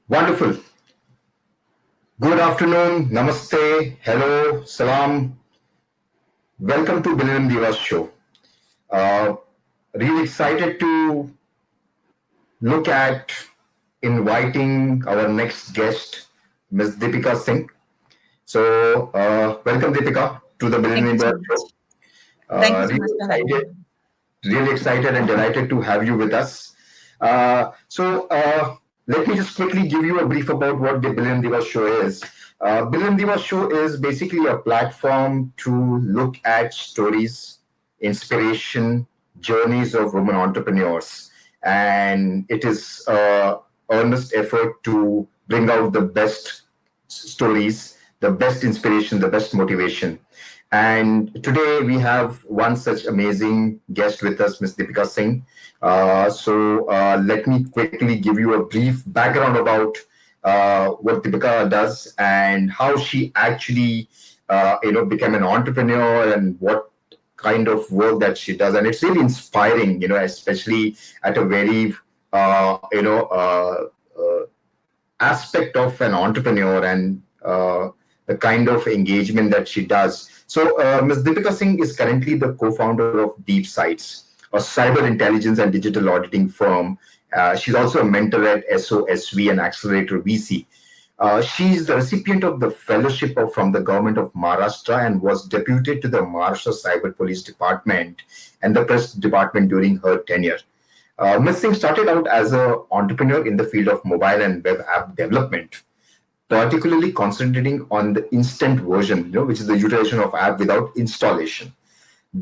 Wonderful. Good afternoon. Namaste. Hello. Salam. Welcome to Billion Divas show. Uh, really excited to look at inviting our next guest, Ms. Deepika Singh. Welcome Deepika to the Billion Thank you so Divas show. much. Thank you so Really much for having excited, me. really excited and delighted to have you with us. Uh, so, uh, Let me just quickly give you a brief about what the Billion Divas show is. Billion Divas show is basically a platform to look at stories, inspiration, journeys of women entrepreneurs, and it is earnest effort to bring out the best stories, the best inspiration, the best motivation. And today we have one such amazing guest with us, Ms. Deepika Singh. Let me quickly give you a brief background about what Deepika does and how she actually, became an entrepreneur and what kind of work that she does. And it's really inspiring, especially at a very, uh, you know, uh, uh, aspect of an entrepreneur and the kind of engagement that she does. Ms. Deepika Singh is currently the co-founder of Deep Sights, a cyber intelligence and digital auditing firm. She's also a mentor at SOSV and Accelerator VC. She is the recipient of the fellowship from the government of Maharashtra and was deputed to the Maharashtra Cyber Police Department and the Press Department during her tenure. Ms. Singh started out as an entrepreneur in the field of mobile and web app development, particularly concentrating on the instant version, which is the utilization of app without installation,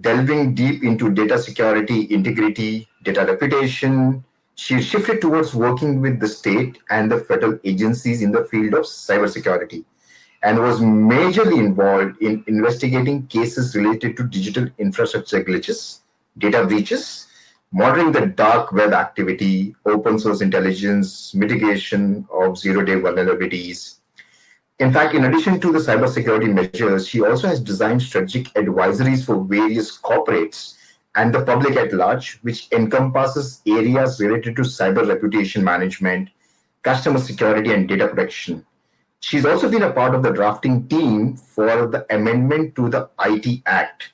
delving deep into data security, integrity, data reputation. She shifted towards working with the state and the federal agencies in the field of cybersecurity and was majorly involved in investigating cases related to digital infrastructure glitches, data breaches, monitoring the dark web activity, open source intelligence, mitigation of zero day vulnerabilities. In fact, in addition to the cybersecurity measures, she also has designed strategic advisories for various corporates and the public at large, which encompasses areas related to cyber reputation management, customer security, and data protection. She's also been a part of the drafting team for the amendment to the IT Act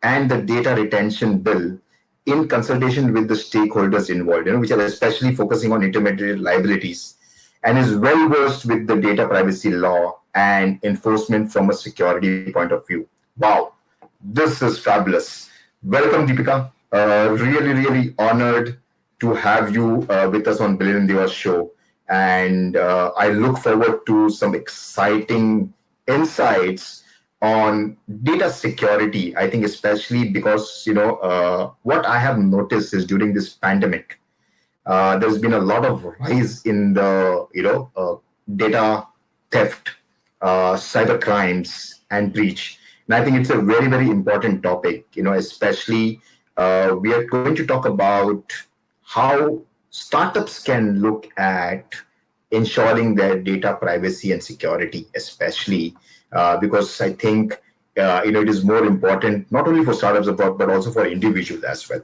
and the data retention bill in consultation with the stakeholders involved, which are especially focusing on intermediate liabilities, and is well versed with the data privacy law and enforcement from a security point of view. Wow, this is fabulous. Welcome, Deepika. Really honored to have you with us on Billion Divas show. And I look forward to some exciting insights on data security. I think especially because what I have noticed is during this pandemic, there's been a lot of rise in the data theft, cyber crimes, and breach. And I think it's a very important topic. Especially we are going to talk about how startups can look at ensuring their data privacy and security, especially because I think it is more important not only for startups but also for individuals as well.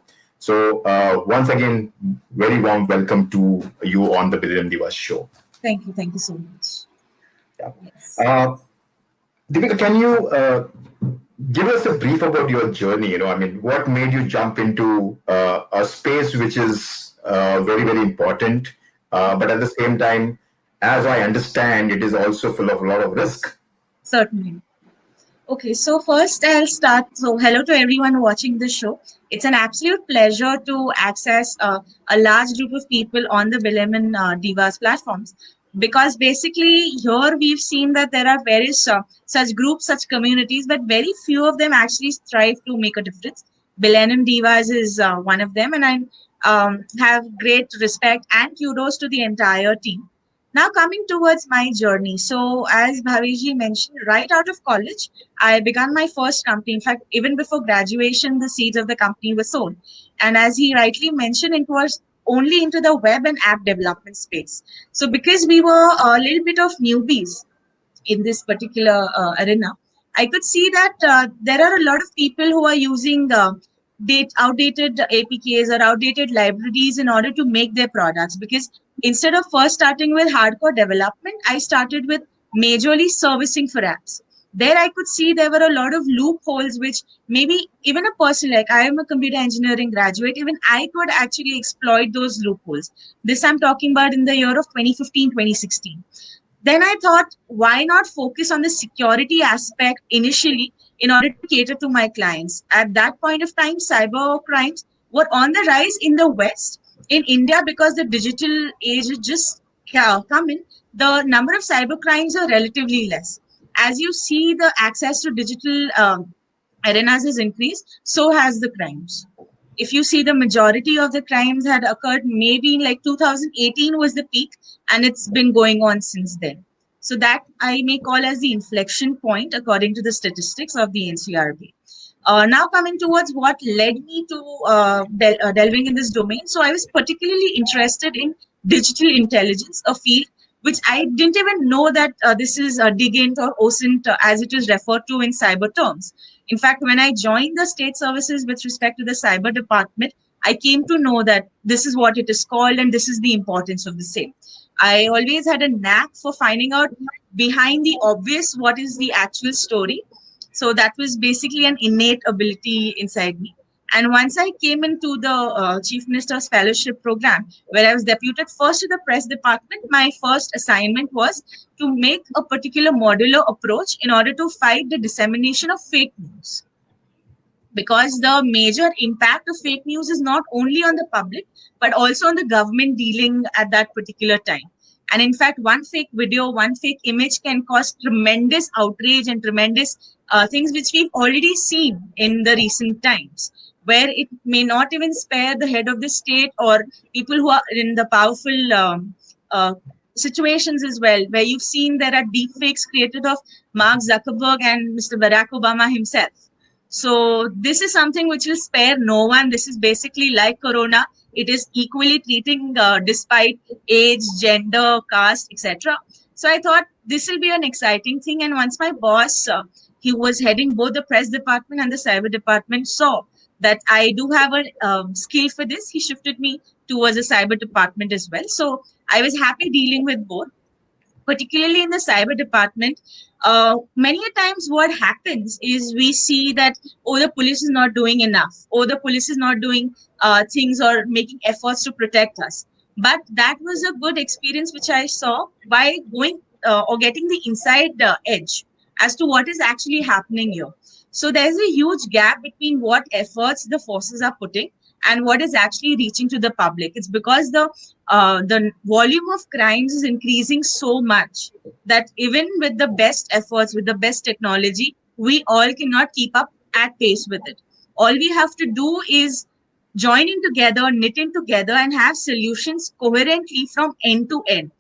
Once again, very warm welcome to you on the Billion Divas show. Thank you. Thank you so much. Yeah. Yes. Uh, Deepika, can you give us a brief about your journey? I mean, what made you jump into a space which is very important, but at the same time, as I understand, it is also full of a lot of risk. Certainly. Okay, so first I'll start. So, hello to everyone watching the show. It's an absolute pleasure to access a large group of people on the Billiman Divas platforms because basically here we've seen that there are various such groups, such communities, but very few of them actually strive to make a difference. Millennium Divas is one of them, and I have great respect and kudos to the entire team. Now, coming towards my journey. So, as Bhaviji mentioned, right out of college, I began my first company. In fact, even before graduation, the seeds of the company were sown. And as he rightly mentioned, it was only into the web and app development space. So, because we were a little bit of newbies in this particular arena, I could see that there are a lot of people who are using outdated APKs or outdated libraries in order to make their products because Instead of first starting with hardcore development, I started with majorly servicing for apps. There I could see there were a lot of loopholes which maybe even a person like I am a computer engineering graduate, even I could actually exploit those loopholes. This I'm talking about in the year of 2015, 2016. Then I thought, why not focus on the security aspect initially in order to cater to my clients? At that point of time, cyber crimes were on the rise in the West. In India, because the digital age is just come in, the number of cyber crimes are relatively less. As you see, the access to digital arenas has increased, so has the crimes. If you see, the majority of the crimes had occurred maybe in like 2018 was the peak, and it's been going on since then. So that I may call as the inflection point according to the statistics of the NCRB. Now coming towards what led me to delving in this domain. So I was particularly interested in digital intelligence, a field which I didn't even know that this is DIGINT or OSINT as it is referred to in cyber terms. In fact, when I joined the state services with respect to the cyber department, I came to know that this is what it is called and this is the importance of the same. I always had a knack for finding out behind the obvious what is the actual story. So that was basically an innate ability inside me. And once I came into the Chief Minister's Fellowship program, where I was deputed first to the press department, my first assignment was to make a particular modular approach in order to fight the dissemination of fake news, because the major impact of fake news is not only on the public but also on the government dealing at that particular time. And in fact, one fake video, one fake image can cause tremendous outrage and tremendous things which we've already seen in the recent times, where it may not even spare the head of the state or people who are in the powerful uh, situations as well, where you've seen there are deep fakes created of Mark Zuckerberg and Mr. Barack Obama himself. So this is something which will spare no one. This is basically like Corona. It is equally treating despite age, gender, caste, etc. So I thought this will be an exciting thing. And once my boss, he was heading both the press department and the cyber department, saw that I do have a skill for this, he shifted me towards the cyber department as well. So I was happy dealing with both, particularly in the cyber department. Many a times what happens is we see that, oh, the police is not doing enough, or the police is not doing things or making efforts to protect us. But that was a good experience which I saw by going or getting the inside edge as to what is actually happening here. So there's a huge gap between what efforts the forces are putting and what is actually reaching to the public. It's because the volume of crimes is increasing so much that even with the best efforts, with the best technology, we all cannot keep up at pace with it. All we have to do is joining together, knitting together, and have solutions coherently from end to end.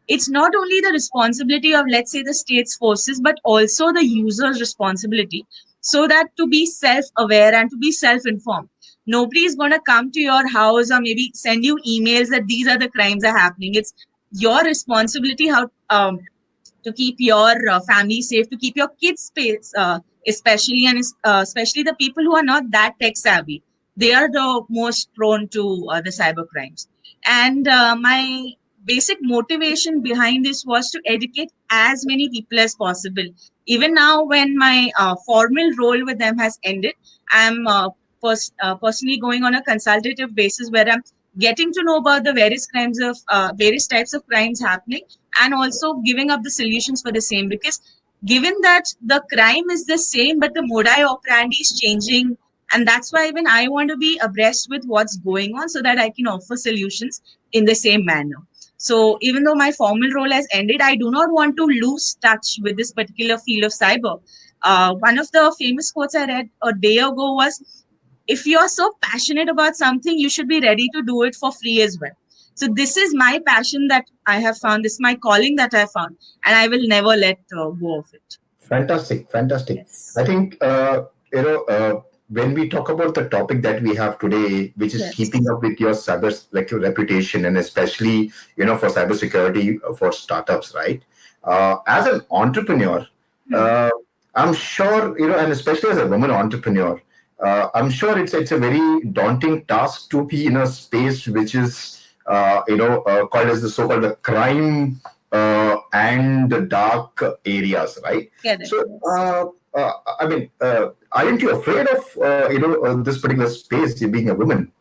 It's not only the responsibility of, let's say, the state's forces, but also the user's responsibility, so that to be self-aware and to be self-informed. Nobody is going to come to your house or maybe send you emails that these are the crimes are happening. It's your responsibility how to keep your family safe, to keep your kids safe, especially, and especially the people who are not that tech savvy. They are the most prone to the cyber crimes. And my basic motivation behind this was to educate as many people as possible. Even now, when my formal role with them has ended, I'm personally going on a consultative basis where I'm getting to know about the various crimes of various types of crimes happening, and also giving up the solutions for the same. Because given that the crime is the same but the modi operandi is changing, and that's why even I want to be abreast with what's going on so that I can offer solutions in the same manner. So even though my formal role has ended, I do not want to lose touch with this particular field of cyber. One of the famous quotes I read a day ago was, if you're so passionate about something, you should be ready to do it for free as well. So this is my passion that I have found. This is my calling that I found, and I will never let go of it. Fantastic, fantastic. I Yes. think when we talk about the topic that we have today, which is keeping Yes. up with your cyber, like your reputation, and especially for cybersecurity for startups, right? As an entrepreneur, Hmm. uh, I'm sure and especially as a woman entrepreneur, I'm sure it's a very daunting task to be in a space which is called as the so-called the crime and the dark areas, right? Correct. So, I mean, aren't you afraid of this particular space? You being a woman.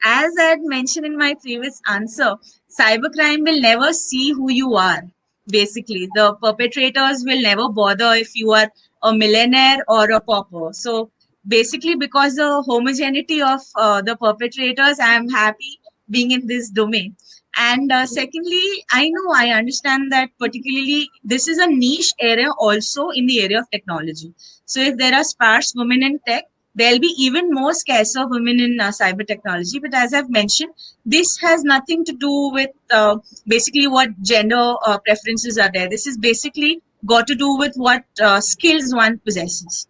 As I had mentioned in my previous answer, cybercrime will never see who you are. Basically, the perpetrators will never bother if you are a millionaire or a pauper. So, basically, because the homogeneity of the perpetrators, I am happy being in this domain. And secondly, I understand that particularly this is a niche area also in the area of technology. So, if there are sparse women in tech, there'll be even more scarcer women in cyber technology. But as I've mentioned, this has nothing to do with basically what gender preferences are there. This is basically got to do with what skills one possesses.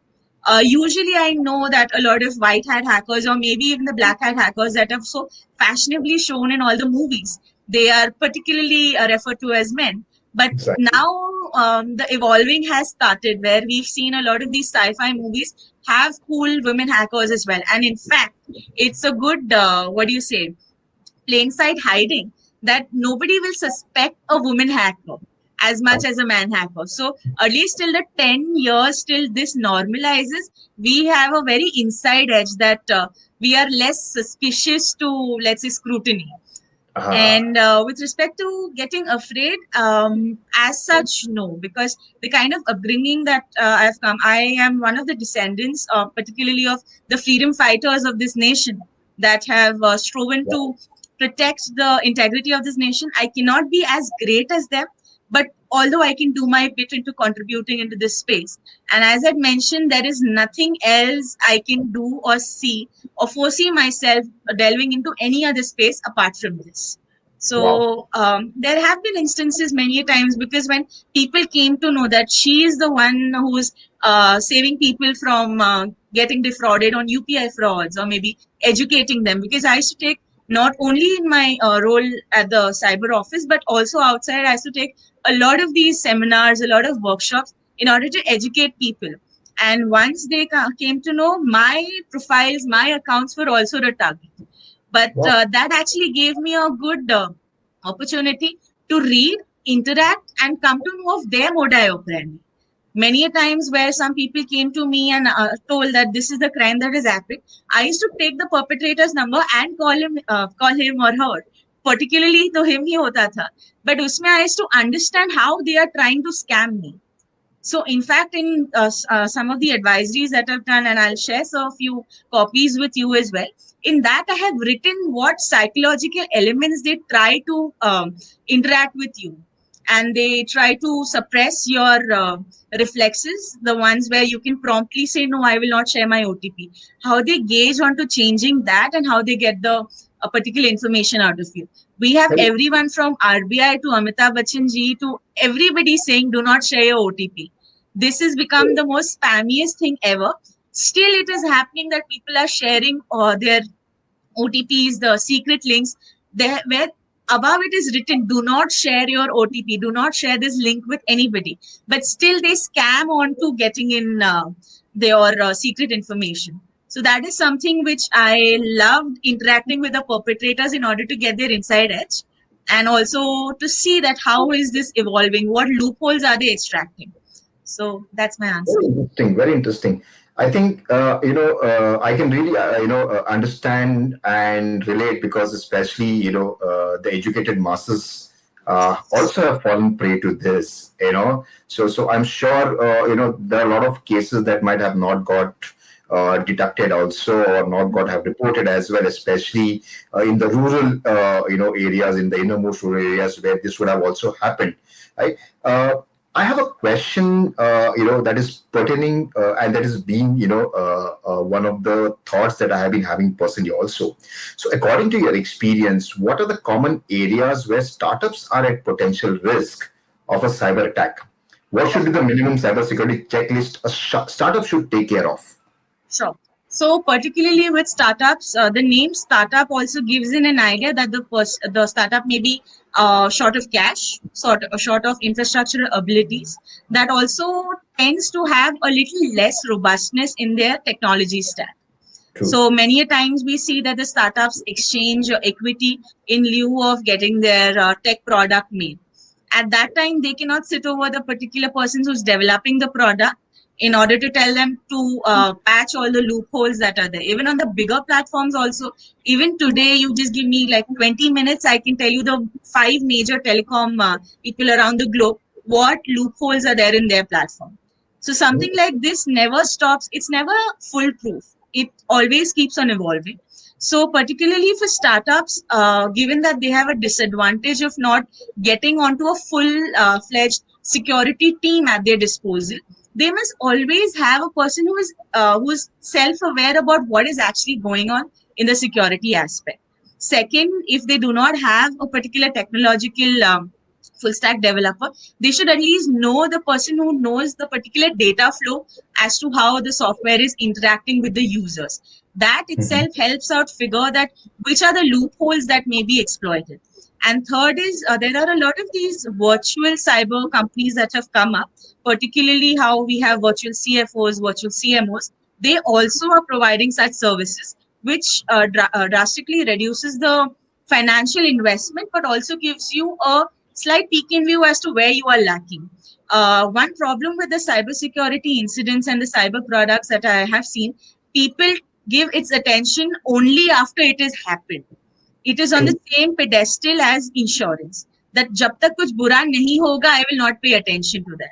Usually, I know that a lot of white hat hackers, or maybe even the black hat hackers that are so fashionably shown in all the movies, they are particularly referred to as men. But Exactly. now the evolving has started where we've seen a lot of these sci-fi movies have cool women hackers as well. And in fact, it's a good, what do you say, plain sight hiding that nobody will suspect a woman hacker as much as a man hacker. So at least till the 10 years till this normalizes, we have a very inside edge that we are less suspicious to, let's say, scrutiny. Uh, And with respect to getting afraid, as such, no, because the kind of upbringing that I've come, I am one of the descendants, particularly of the freedom fighters of this nation that have striven yeah. to protect the integrity of this nation. I cannot be as great as them, but although I can do my bit into contributing into this space. And as I mentioned, there is nothing else I can do or see or foresee myself delving into any other space apart from this. Wow. So there have been instances many times because when people came to know that she is the one who's saving people from getting defrauded on UPI frauds or maybe educating them, because I used to take not only in my role at the cyber office but also outside. I used to take a lot of these seminars, a lot of workshops in order to educate people. And once they came to know, my profiles, my accounts were also the target. But Wow. that actually gave me a good opportunity to read, interact, and come to know of their modi operandi. Many a times where some people came to me and told that this is the crime that is happened, I used to take the perpetrator's number and call him or her. Particularly to him ही होता था. But उसमें I used to understand how they are trying to scam me. So, in fact, in some of the advisories that I've done, and I'll share a few copies with you as well, in that I have written what psychological elements they try to interact with you. And they try to suppress your reflexes, the ones where you can promptly say, no, I will not share my OTP. How they gauge onto changing that and how they get the particular information out of you. We have Very, everyone from RBI to Amitabh Bachchan ji to everybody saying, do not share your OTP. This has become the most spammiest thing ever. Still, it is happening that people are sharing their OTPs, the secret links, there where above it is written, do not share your OTP, do not share this link with anybody. But still, they scam on to getting in their secret information. So that is something which I loved interacting with the perpetrators in order to get their inside edge and also to see that how is this evolving, what loopholes are they extracting. So that's my answer. very interesting. Very interesting. I think I can really understand and relate because especially the educated masses also have fallen prey to this. So I'm sure there are a lot of cases that might have not got deducted also or not got have reported as well, especially in the rural areas, in the innermost rural areas where this would have also happened, right? I have a question, that is pertaining and that is being, one of the thoughts that I have been having personally also. So, according to your experience, what are the common areas where startups are at potential risk of a cyber attack? What should be the minimum cybersecurity checklist a startup should take care of? Sure. So particularly with startups, the name startup also gives in an idea that the startup may be short of cash, short of infrastructural abilities. That also tends to have a little less robustness in their technology stack. True. So many a times we see that the startups exchange equity in lieu of getting their tech product made. At that time, they cannot sit over the particular person who's developing the product in order to tell them to patch all the loopholes that are there. Even on the bigger platforms also, even today, you just give me like 20 minutes, I can tell you the 5 major telecom people around the globe, what loopholes are there in their platform. So something like this never stops. It's never foolproof. It always keeps on evolving. So particularly for startups, given that they have a disadvantage of not getting onto a full-fledged security team at their disposal, they must always have a person who is self-aware about what is actually going on in the security aspect. Second, if they do not have a particular technological full stack developer, they should at least know the person who knows the particular data flow as to how the software is interacting with the users. That itself helps out figure that which are the loopholes that may be exploited. And third is there are a lot of these virtual cyber companies that have come up, particularly how we have virtual CFOs, virtual CMOs. They also are providing such services, which drastically reduces the financial investment, but also gives you a slight peek in view as to where you are lacking. One problem with the cybersecurity incidents and the cyber products that I have seen, people give its attention only after it has happened. It is on the same pedestal as insurance. That jab tak kuch bura nahi hoga, I will not pay attention to that.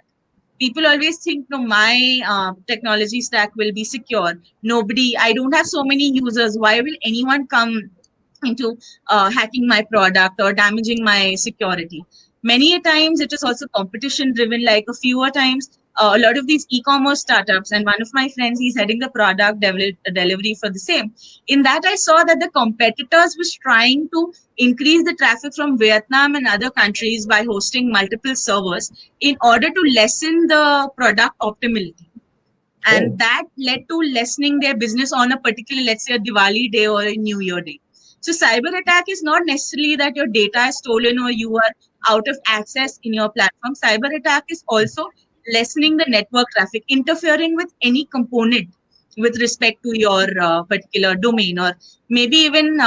People always think, no, my technology stack will be secure. Nobody, I don't have so many users. Why will anyone come into hacking my product or damaging my security? Many a times it is also competition driven, like a fewer times. A lot of these e-commerce startups, and one of my friends, he's heading the product delivery for the same. In that, I saw that the competitors was trying to increase the traffic from Vietnam and other countries by hosting multiple servers in order to lessen the product optimality. And that led to lessening their business on a particular, let's say, a Diwali day or a New Year day. So cyber attack is not necessarily that your data is stolen or you are out of access in your platform. Cyber attack is also lessening the network traffic, interfering with any component with respect to your particular domain, or maybe even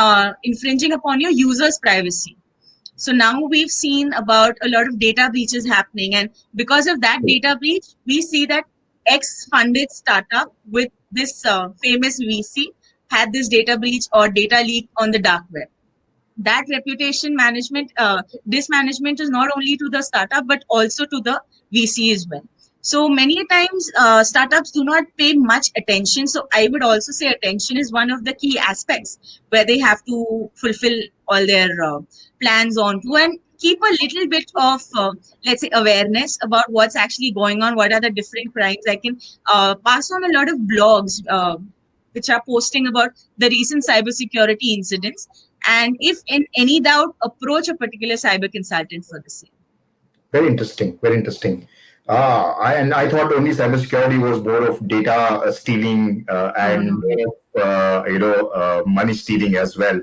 infringing upon your users' privacy. So now we've seen about a lot of data breaches happening. And because of that data breach, we see that X-funded startup with this famous VC had this data breach or data leak on the dark web. That reputation management, dismanagement is not only to the startup, but also to the VC as well. So many times startups do not pay much attention. So I would also say attention is one of the key aspects where they have to fulfill all their plans onto, and keep a little bit of, let's say, awareness about what's actually going on, what are the different crimes. I can pass on a lot of blogs which are posting about the recent cybersecurity incidents. And if in any doubt, approach a particular cyber consultant for the same. Very interesting. Very interesting. And I thought only cybersecurity was more of data stealing and money stealing as well.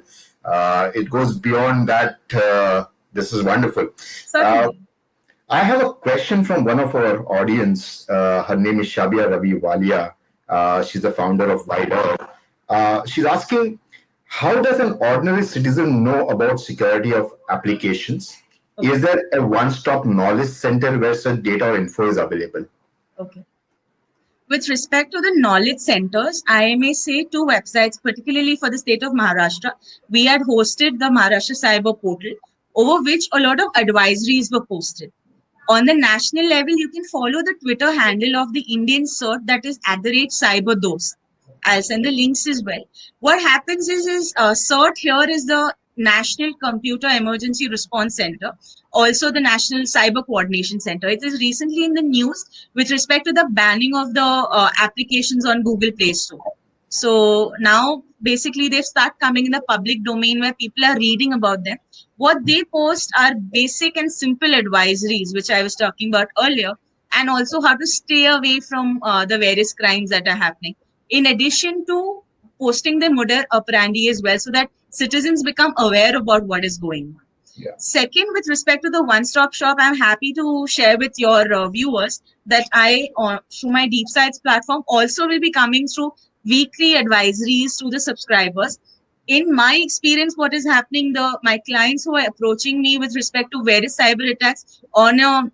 It goes beyond that. This is wonderful. I have a question from one of our audience. Her name is Shabia Ravi Walia. She's the founder of Wider. She's asking, how does an ordinary citizen know about security of applications? Okay. Is there a one-stop knowledge center where such data or info is available? Okay. With respect to the knowledge centers, I may say 2 websites, particularly for the state of Maharashtra. We had hosted the Maharashtra Cyber Portal, over which a lot of advisories were posted. On the national level, you can follow the Twitter handle of the Indian CERT, that is @CyberDost. I'll send the links as well. What happens is CERT here is the National Computer Emergency Response Center, also the National Cyber Coordination Center. It is recently in the news with respect to the banning of the applications on Google Play Store. So now basically they start coming in the public domain where people are reading about them. What they post are basic and simple advisories, which I was talking about earlier, and also how to stay away from the various crimes that are happening. In addition to posting the modus operandi as well, so that citizens become aware about what is going on. Yeah. Second, with respect to the one-stop shop, I'm happy to share with your viewers that I, through my Deep Sights platform, also will be coming through weekly advisories to the subscribers. In my experience, what is happening, my clients who are approaching me with respect to various cyber attacks on a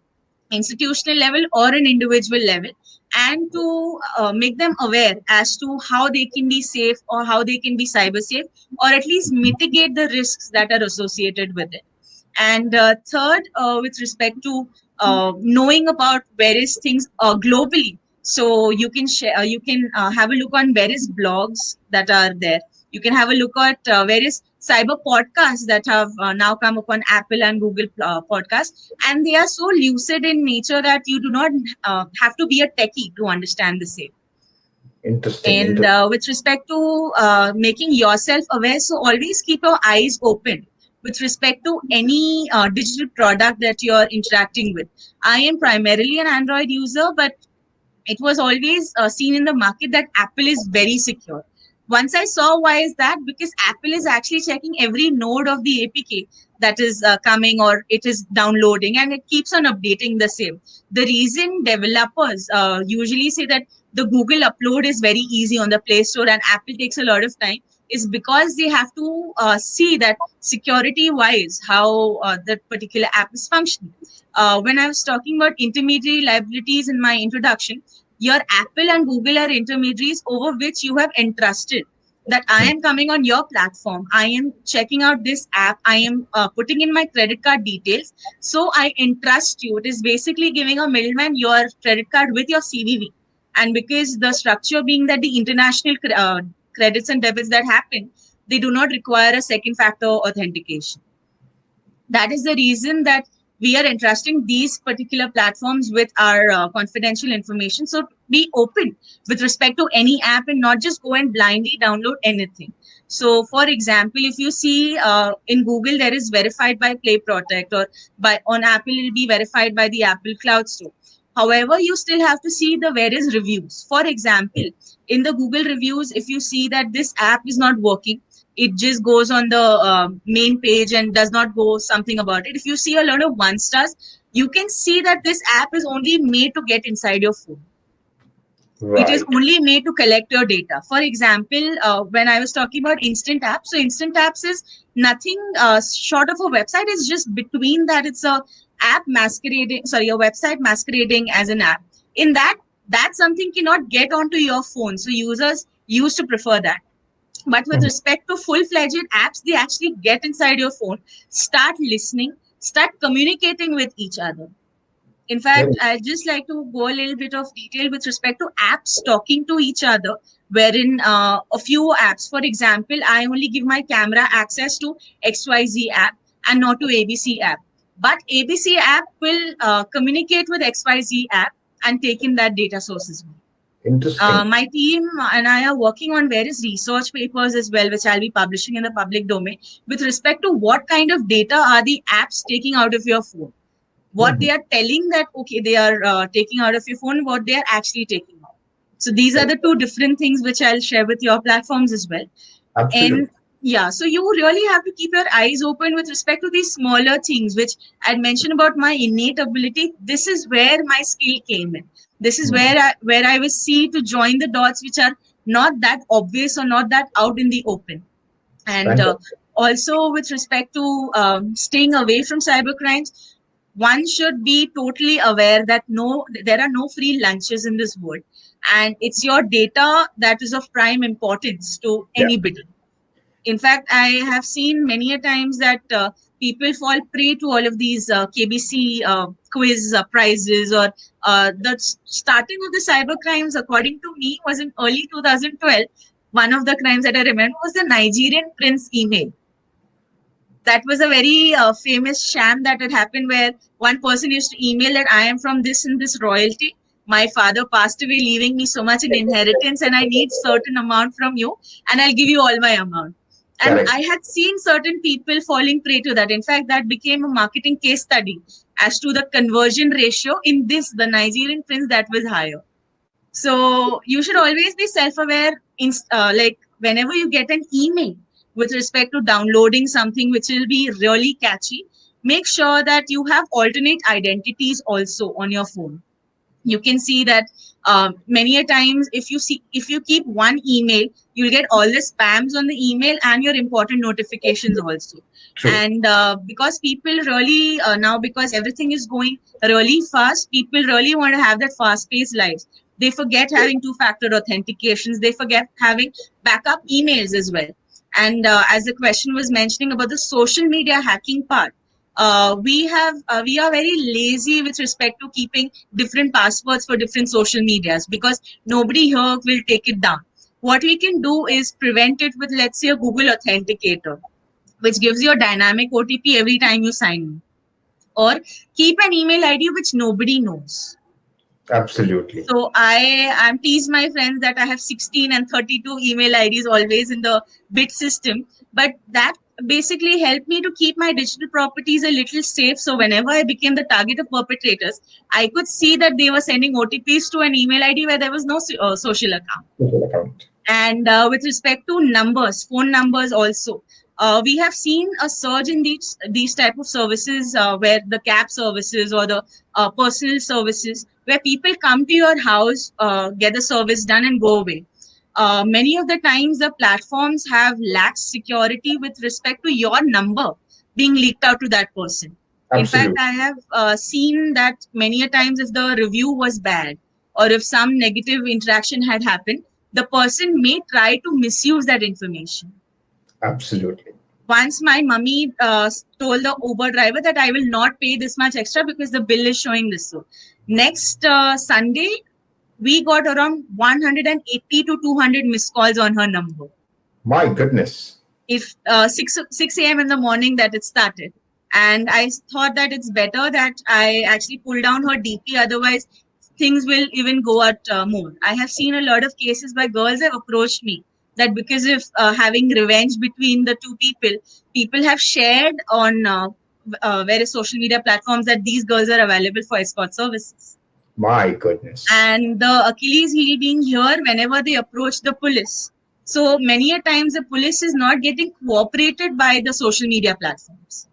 institutional level or an individual level, and to make them aware as to how they can be safe or how they can be cyber safe, or at least mitigate the risks that are associated with it. And third, with respect to knowing about various things globally, so you can share, you can have a look on various blogs that are there. You can have a look at various cyber podcasts that have now come upon Apple and Google podcasts, and they are so lucid in nature that you do not have to be a techie to understand the same. Interesting. And Interesting. with respect to making yourself aware, so always keep your eyes open with respect to any digital product that you're interacting with. I am primarily an Android user, but it was always seen in the market that Apple is very secure. Once I saw why is that, because Apple is actually checking every node of the APK that is coming or it is downloading, and it keeps on updating the same. The reason developers usually say that the Google upload is very easy on the Play Store and Apple takes a lot of time is because they have to see that security wise how that particular app is functioning. When I was talking about intermediary liabilities in my introduction, your Apple and Google are intermediaries over which you have entrusted that I am coming on your platform. I am checking out this app. I am putting in my credit card details. So I entrust you. It is basically giving a middleman your credit card with your CVV. And because the structure being that the international credits and debits that happen, they do not require a second factor authentication. That is the reason that we are entrusting these particular platforms with our confidential information. So be open with respect to any app and not just go and blindly download anything. So for example, if you see in Google, there is verified by Play Protect, or by on Apple, it will be verified by the Apple Cloud Store. However, you still have to see the various reviews. For example, in the Google reviews, if you see that this app is not working, it just goes on the main page and does not go something about it. If you see a lot of one stars, you can see that this app is only made to get inside your phone. It is Right. only made to collect your data. For example, when I was talking about instant apps, so instant apps is nothing short of a website. It's just between that. It's a app masquerading, sorry, a website masquerading as an app. In that something cannot get onto your phone. So users used to prefer that. But with Mhm. respect to full-fledged apps, they actually get inside your phone, start listening, start communicating with each other. In fact, Very I'd just like to go a little bit of detail with respect to apps talking to each other, wherein a few apps, for example, I only give my camera access to XYZ app and not to ABC app. But ABC app will communicate with XYZ app and take in that data source as well. interesting. My team and I are working on various research papers as well, which I'll be publishing in the public domain with respect to what kind of data are the apps taking out of your phone. What they Mhm. are telling that, okay, they are taking out of your phone, what they are actually taking out. So these are the two different things which I'll share with your platforms as well. And Absolutely. yeah, so you really have to keep your eyes open with respect to these smaller things, which I'd mentioned about my innate ability. This is where my skill came in. This is Mhm. where I was see to join the dots, which are not that obvious or not that out in the open. And Fantastic. also with respect to staying away from cyber crimes, one should be totally aware that no, there are no free lunches in this world, and it's your data that is of prime importance to Yeah. anybody. In fact, I have seen many a times that people fall prey to all of these KBC quiz prizes, or starting of the cyber crimes, according to me, was in early 2012. One of the crimes that I remember was the Nigerian prince email. That was a very famous sham that had happened, where one person used to email that I am from this and this royalty. My father passed away, leaving me so much in inheritance, and I need certain amount from you, and I'll give you all my amount. And Correct. I had seen certain people falling prey to that. In fact, that became a marketing case study as to the conversion ratio in this, the Nigerian prince, that was higher. So you should always be self-aware. Like whenever you get an email with respect to downloading something which will be really catchy, make sure that you have alternate identities also on your phone. You can see that many a times if you keep one email, you'll get all the spams on the email and your important notifications also. True. And because people really now, because everything is going really fast, people really want to have that fast paced life. They forget having two factor authentications, they forget having backup emails as well. And as the question was mentioning about the social media hacking part, we are very lazy with respect to keeping different passwords for different social medias, because nobody here will take it down. What we can do is prevent it with, let's say, a Google Authenticator, which gives you a dynamic OTP every time you sign in, or keep an email ID which nobody knows. Absolutely. So I'm tease my friends that I have 16 and 32 email IDs always in the bit system, but that basically helped me to keep my digital properties a little safe. So whenever I became the target of perpetrators, I could see that they were sending OTPs to an email ID where there was no social account. Social account. And with respect to numbers, phone numbers also, we have seen a surge in these type of services, where the cab services or the personal services, where people come to your house, get the service done and go away. Many of the times the platforms have lax security with respect to your number being leaked out to that person. In fact, Absolutely. I have seen that many a times if the review was bad, or if some negative interaction had happened, the person may try to misuse that information. Absolutely. Once my mummy told the Uber driver that I will not pay this much extra because the bill is showing this. So next Sunday, we got around 180 to 200 missed calls on her number. My goodness. If 6 a.m. in the morning that it started. And I thought that it's better that I actually pull down her DP, otherwise things will even go out more. I have seen a lot of cases where girls have approached me that because of having revenge between the two people, people have shared on various social media platforms that these girls are available for escort services. My goodness. And the Achilles heel being here whenever they approach the police. So many a times the police is not getting cooperated by the social media platforms.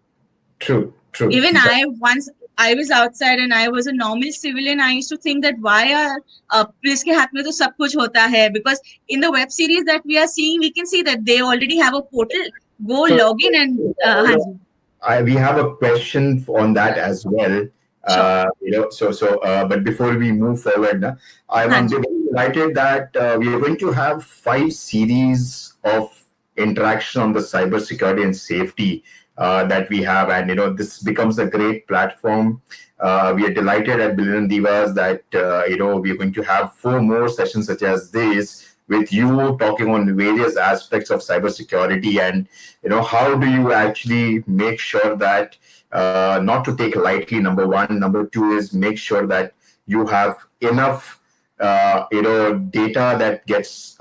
True. True. Even once I was outside and I was a normal civilian, I used to think that why are police ke haath mein to sab kuch hota hai? Because in the web series that we are seeing, we can see that they already have a portal. Go So, log in and haan ji. we have a question on that as well. Sure. But before we move forward, I'm Haan ji. very delighted that we are going to have 5 series of interaction on the cybersecurity and safety that we have, and this becomes a great platform. We are delighted at Billion Divas that we are going to have 4 more sessions such as this, with you talking on various aspects of cybersecurity, and how do you actually make sure that not to take lightly, number one. Number two is make sure that you have enough data that gets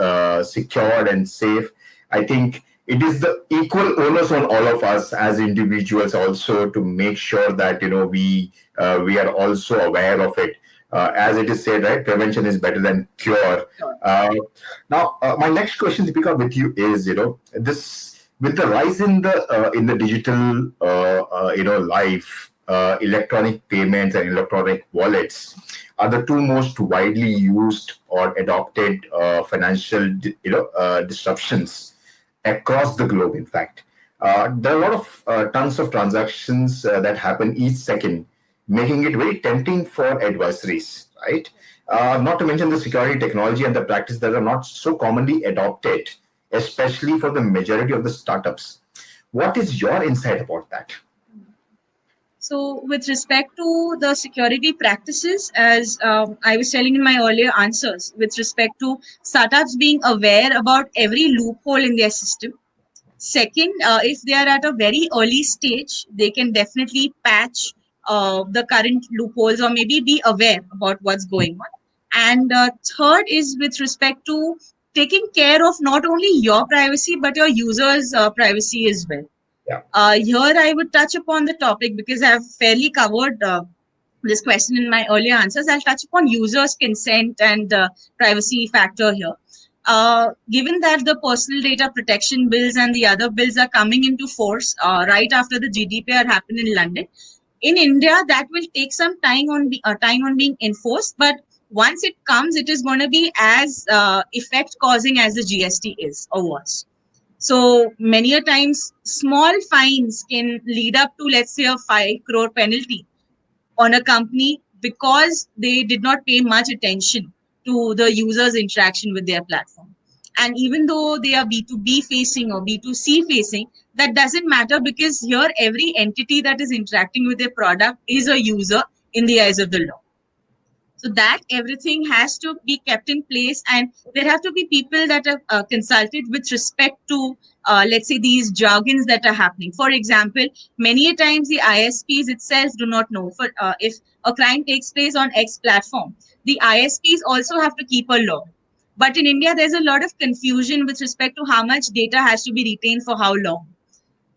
secured and safe. I think it is the equal onus on all of us as individuals also to make sure that we are also aware of it. As it is said, right, prevention is better than cure. Now, my next question, Deepika, with you is, this, with the rise in the digital, life, electronic payments and electronic wallets are the 2 most widely used or adopted financial, disruptions across the globe. In fact, there are a lot of tons of transactions that happen each second, making it very tempting for adversaries, right? Not to mention the security technology and the practice that are not so commonly adopted, especially for the majority of the startups. What is your insight about that? So, with respect to the security practices, as I was telling in my earlier answers, with respect to startups being aware about every loophole in their system. Second, if they are at a very early stage, they can definitely patch the current loopholes or maybe be aware about what's going on. And third is with respect to taking care of not only your privacy but your users' privacy as well. Yeah. Here, I would touch upon the topic because I've fairly covered this question in my earlier answers. I'll touch upon users' consent and privacy factor here. Given that the personal data protection bills and the other bills are coming into force right after the GDPR happened in London, In India, that will take some time on being enforced, but once it comes, it is going to be as effect causing as the GST is or was. So many a times, small fines can lead up to, let's say, a 5 crore penalty on a company because they did not pay much attention to the user's interaction with their platform. And even though they are B2B facing or B2C facing, that doesn't matter because here every entity that is interacting with a product is a user in the eyes of the law. So that everything has to be kept in place, and there have to be people that are consulted with respect to, let's say, these jargons that are happening. For example, many a times the ISPs itself do not know. For if a crime takes place on X platform, the ISPs also have to keep a log. But in India, there's a lot of confusion with respect to how much data has to be retained for how long.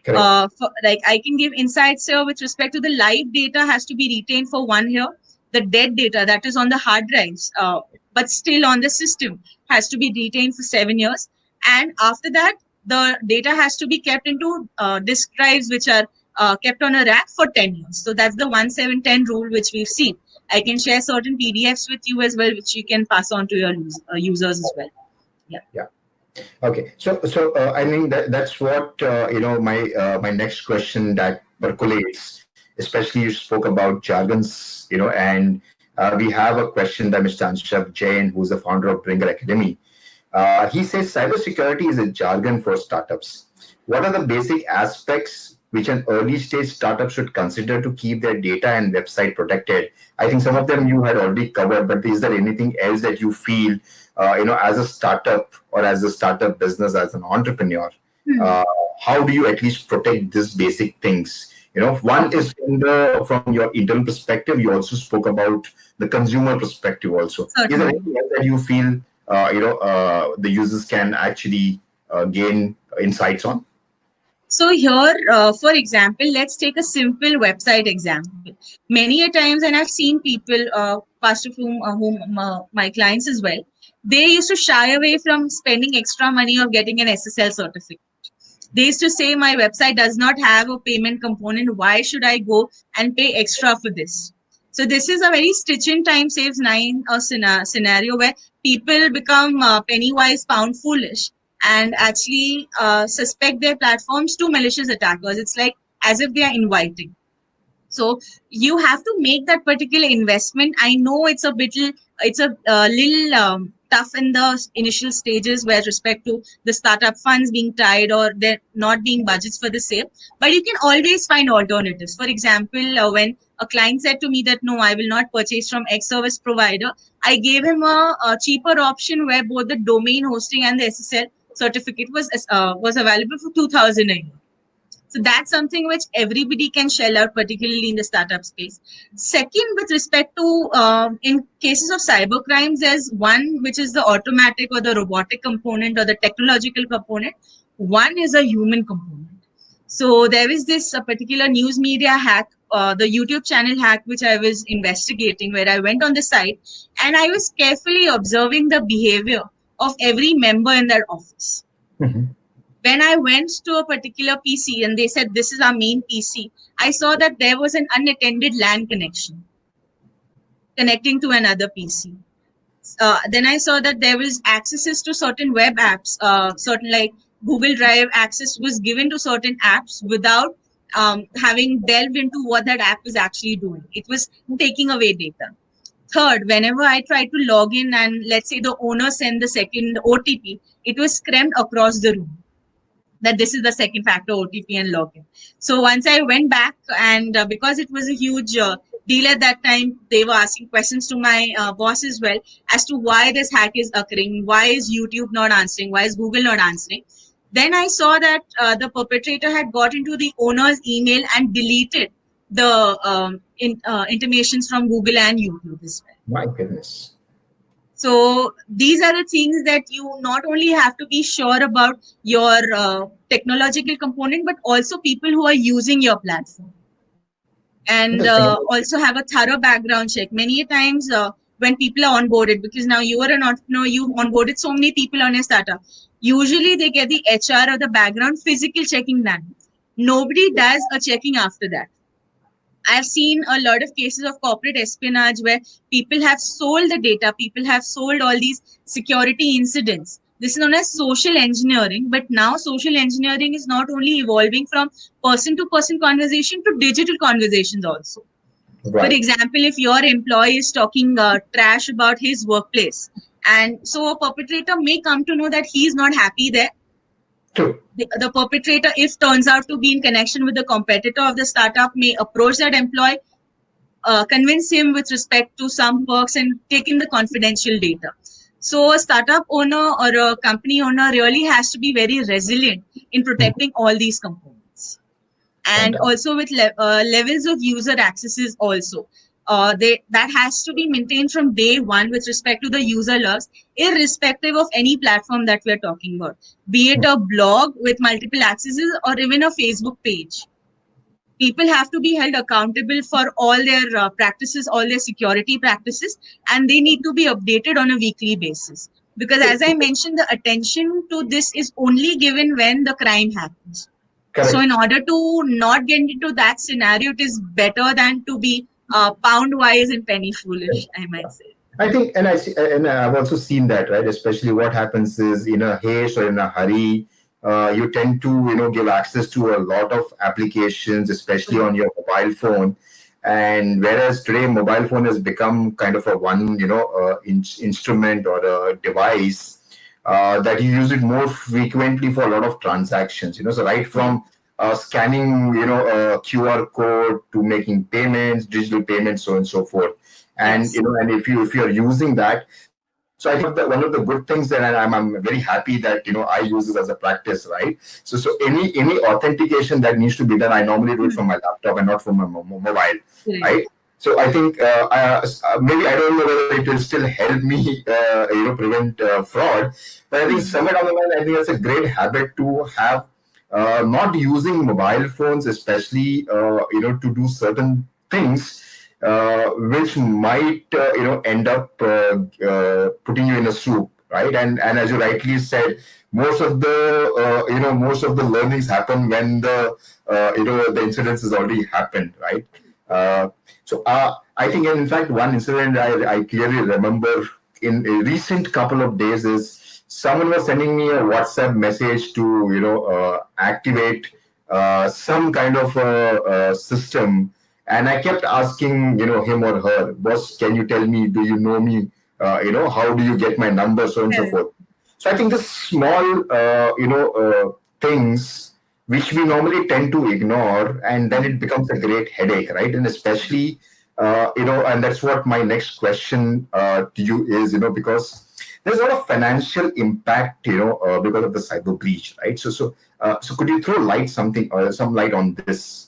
Correct. Like I can give insights here with respect to the live data has to be retained for 1 year. The dead data that is on the hard drives, but still on the system, has to be retained for 7 years. And after that, the data has to be kept into disk drives, which are kept on a rack for 10 years. So that's the 1710 rule, which we've seen. I can share certain PDFs with you as well, which you can pass on to your users as well. Yeah. Yeah. Okay. So I mean that's what my next question that percolates. Especially you spoke about jargons, and we have a question by Mr. Anshav Jain, who's the founder of Bringer Academy. He says cybersecurity is a jargon for startups. What are the basic aspects which an early stage startup should consider to keep their data and website protected? I think some of them you had already covered, but is there anything else that you feel, as a startup or as a startup business, as an entrepreneur, uh, how do you at least protect these basic things? One is from your internal perspective. You also spoke about the consumer perspective also. Is there Certainly. anything else that you feel the users can actually gain insights on? So here, for example, let's take a simple website example. Many a times, and I've seen people, past of whom my clients as well, they used to shy away from spending extra money or getting an SSL certificate. They used to say, my website does not have a payment component. Why should I go and pay extra for this? So this is a very stitch in time saves nine scenario where people become penny wise, pound foolish, and actually suspect their platforms to malicious attackers. It's like as if they are inviting. So you have to make that particular investment. I know it's a little tough in the initial stages where respect to the startup funds being tied or there not being budgets for the same, but you can always find alternatives. For example, when a client said to me that no, I will not purchase from X service provider, I gave him a cheaper option where both the domain hosting and the SSL certificate was available for 2000 a year. So that's something which everybody can shell out, particularly in the startup space. Second, with respect to in cases of cyber crimes, there's one which is the automatic or the robotic component or the technological component. One is a human component. So there is this particular news media hack, the YouTube channel hack, which I was investigating, where I went on the site and I was carefully observing the behavior of every member in that office. Mhm. When I went to a particular PC and they said this is our main PC, I saw that there was an unattended LAN connection connecting to another PC. Then I saw that there was accesses to certain web apps, certain like Google Drive access was given to certain apps without having delved into what that app is actually doing. It was taking away data. Third, whenever I tried to log in and let's say the owner sent the second OTP, it was screamed across the room that this is the second factor OTP and login. So once I went back and because it was a huge deal at that time, they were asking questions to my boss as well as to why this hack is occurring, why is YouTube not answering, why is Google not answering. Then I saw that the perpetrator had got into the owner's email and deleted the intimations from Google and YouTube as well. My goodness. So these are the things that you not only have to be sure about your technological component, but also people who are using your platform. And Interesting. also have a thorough background check. Many times when people are onboarded, because now you are an entrepreneur, you've onboarded so many people on a startup. Usually they get the HR or the background physical checking done. Nobody does a checking after that. I've seen a lot of cases of corporate espionage where people have sold the data, people have sold all these security incidents. This is known as social engineering, but now social engineering is not only evolving from person to person conversation to digital conversations also. For Right. example, if your employee is talking trash about his workplace, and so a perpetrator may come to know that he is not happy there, True. the perpetrator, if turns out to be in connection with the competitor of the startup, may approach that employee, convince him with respect to some perks and take in the confidential data. So a startup owner or a company owner really has to be very resilient in Hmm. protecting all these components. And Fantastic. also with levels of user accesses also. That has to be maintained from day one with respect to the user logs, irrespective of any platform that we're talking about, be it Hmm. a blog with multiple accesses or even a Facebook page. People have to be held accountable for all their practices, all their security practices, and they need to be updated on a weekly basis. Because as I mentioned, the attention to this is only given when the crime happens. So in Correct. order to not get into that scenario, it is better than to be pound wise and penny foolish, I might say. I think, and I see, and I've also seen that, right? Especially what happens is in a haste or in a hurry, you tend to, give access to a lot of applications, especially on your mobile phone. And whereas today, mobile phone has become kind of a one, instrument or a device that you use it more frequently for a lot of transactions. So right Yes. from scanning, a QR code to making payments, digital payments, so on and so forth. And Yes. and if you're using that, so I think one of the good things that, and I'm very happy that I use this as a practice, right? So any authentication that needs to be done, I normally do it from my laptop and not from my mobile, Right. right? So I think maybe I don't know whether it will still help me prevent fraud, but I think Hmm. somewhere down the line, I think that's a great habit to have. Not using mobile phones, especially to do certain things which might end up putting you in a soup, right? And as you rightly said, most of the learnings happen when the incidents has already happened, right? I think, in fact, one incident I clearly remember in a recent couple of days is someone was sending me a WhatsApp message to activate some kind of system, and I kept asking, him or her, boss, can you tell me, do you know me? How do you get my number, so on and so Correct. forth. So I think the small, things which we normally tend to ignore, and then it becomes a great headache, right? And especially, and that's what my next question to you is, because there's a lot of financial impact, because of the cyber breach, right? So could you throw some light on this?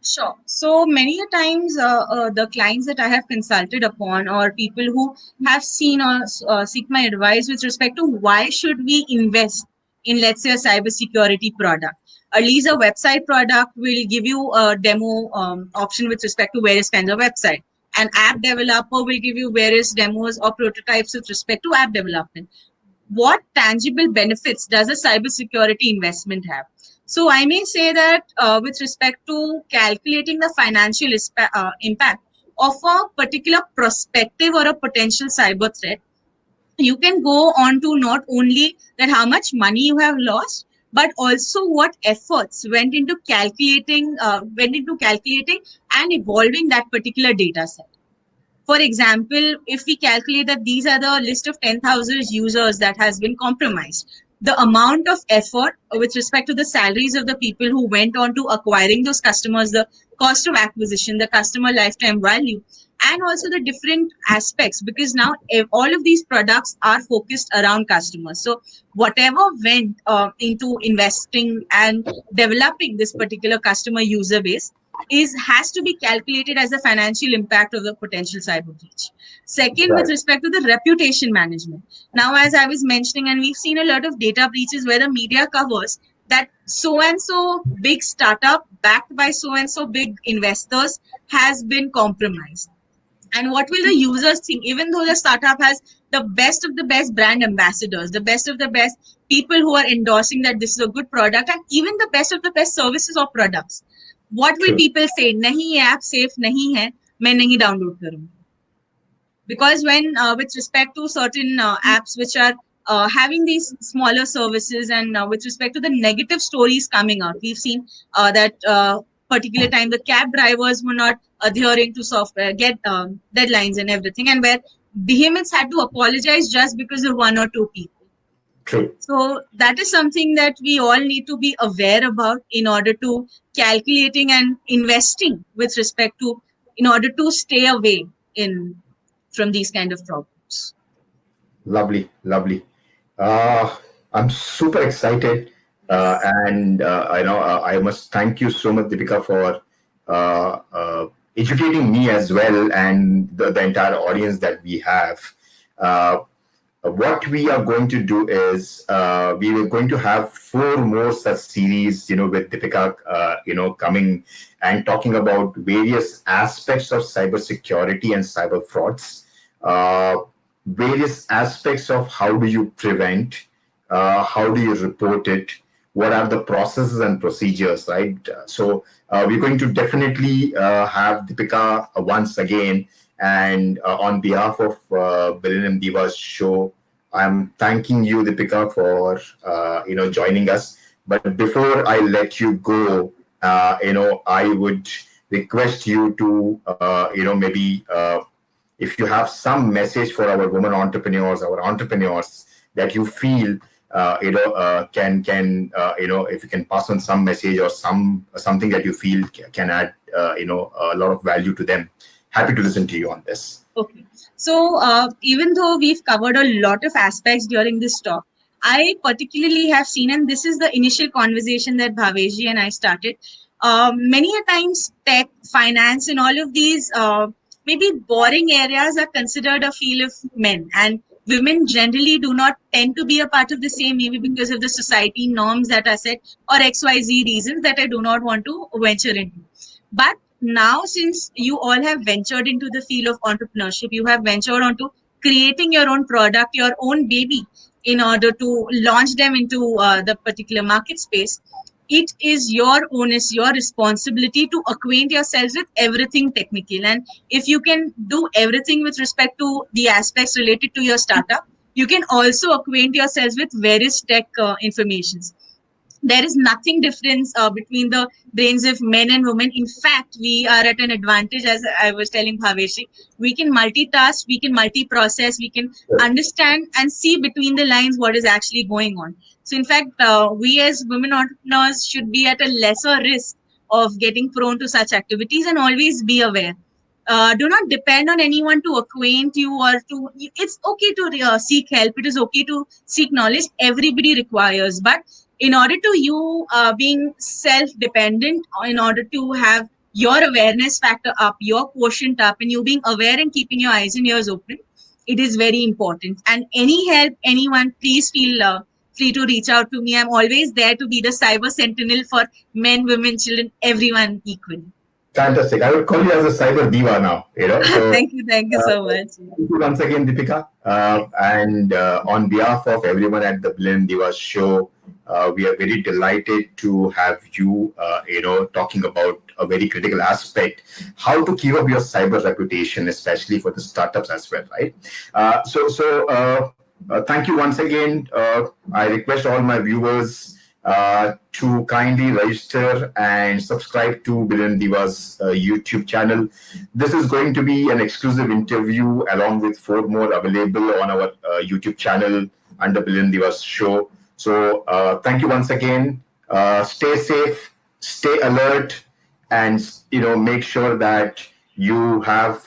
Sure. So many a times, the clients that I have consulted upon, or people who have seen or seek my advice with respect to why should we invest in, let's say, a cybersecurity product. At least a website product will give you a demo option with respect to various kinds of website. An app developer will give you various demos or prototypes with respect to app development. What tangible benefits does a cybersecurity investment have? So I may say that with respect to calculating the financial impact of a particular prospective or a potential cyber threat, you can go on to not only that how much money you have lost, but also what efforts went into calculating and evolving that particular data set. For example, if we calculate that these are the list of 10,000 users that has been compromised, the amount of effort with respect to the salaries of the people who went on to acquiring those customers, the cost of acquisition, the customer lifetime value, and also the different aspects, because now all of these products are focused around customers. So whatever went into investing and developing this particular customer user base is has to be calculated as the financial impact of the potential cyber breach. Second, with Right. respect to the reputation management. Now, as I was mentioning, and we've seen a lot of data breaches where the media covers that so and so big startup backed by so and so big investors has been compromised. And what will the users think? Even though the startup has the best of the best brand ambassadors, the best of the best people who are endorsing that this is a good product, and even the best of the best services or products, what will True. people say? नहीं ये app safe नहीं है, मैं नहीं download करूँगा. Because when with respect to certain apps which are having these smaller services, and with respect to the negative stories coming out, we've seen that particular time the cab drivers were not adhering to software get deadlines and everything, and where behemoths had to apologize just because of one or two people. True. So that is something that we all need to be aware about in order to calculating and investing with respect to, in order to stay away in from these kind of problems. Lovely, lovely. Uh, I'm super excited, and I know I must thank you so much, Deepika, for educating me as well, and the entire audience that we have. Uh, what we are going to do is we are going to have four more such series, with Deepika, coming and talking about various aspects of cybersecurity and cyber frauds, uh, various aspects of how do you prevent, how do you report it, what are the processes and procedures, right? So we're going to definitely have Deepika once again. And on behalf of Millennium Divas show, I'm thanking you, Deepika, for joining us. But before I let you go, I would request you to maybe if you have some message for our women entrepreneurs, our entrepreneurs that you feel can if you can pass on some message or something that you feel can add a lot of value to them. Happy to listen to you on this. Okay. So, even though we've covered a lot of aspects during this talk, I particularly have seen, and this is the initial conversation that Bhaveshi and I started. Many a times, tech, finance, and all of these maybe boring areas are considered a field of men, and women generally do not tend to be a part of the same, maybe because of the society norms that are set or XYZ reasons that I do not want to venture into. But now, since you all have ventured into the field of entrepreneurship, you have ventured onto creating your own product, your own baby, in order to launch them into the particular market space. It is your onus, your responsibility to acquaint yourselves with everything technical. And if you can do everything with respect to the aspects related to your startup, you can also acquaint yourselves with various tech informations. There is nothing difference between the brains of men and women. In fact, we are at an advantage, as I was telling Bhaveshi. We can multitask, we can multi-process, we can understand and see between the lines what is actually going on. So in fact, we as women entrepreneurs should be at a lesser risk of getting prone to such activities, and always be aware. Do not depend on anyone to acquaint you, or to, it's okay to seek help, it is okay to seek knowledge, everybody requires. But in order to you being self-dependent, in order to have your awareness factor up, your quotient up, and you being aware and keeping your eyes and ears open, it is very important. And any help, anyone, please feel free to reach out to me. I'm always there to be the cyber sentinel for men, women, children, everyone equally. Fantastic. I would call you as a cyber diva now, So Thank you so much. thank you once again, Deepika. And on behalf of everyone at the Millennium Divas show, we are very delighted to have you, talking about a very critical aspect, how to keep up your cyber reputation, especially for the startups as well, right? Thank you once again. I request all my viewers to kindly register and subscribe to Billion Divas YouTube channel. This is going to be an exclusive interview along with four more available on our YouTube channel under Billion Divas show. So thank you once again. Stay safe, stay alert, and make sure that you have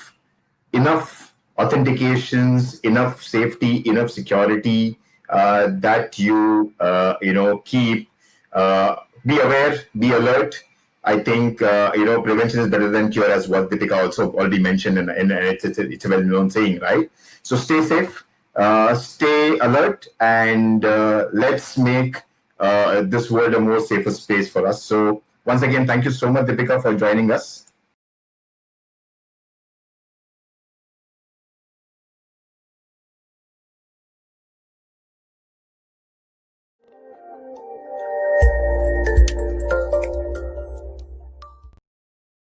enough authentications, enough safety, enough security that you keep. Be aware, be alert. I think prevention is better than cure, as what Deepika also already mentioned, and it's a well-known saying, right? So stay safe, stay alert, and let's make this world a more safer space for us. So once again, thank you so much, Deepika, for joining us.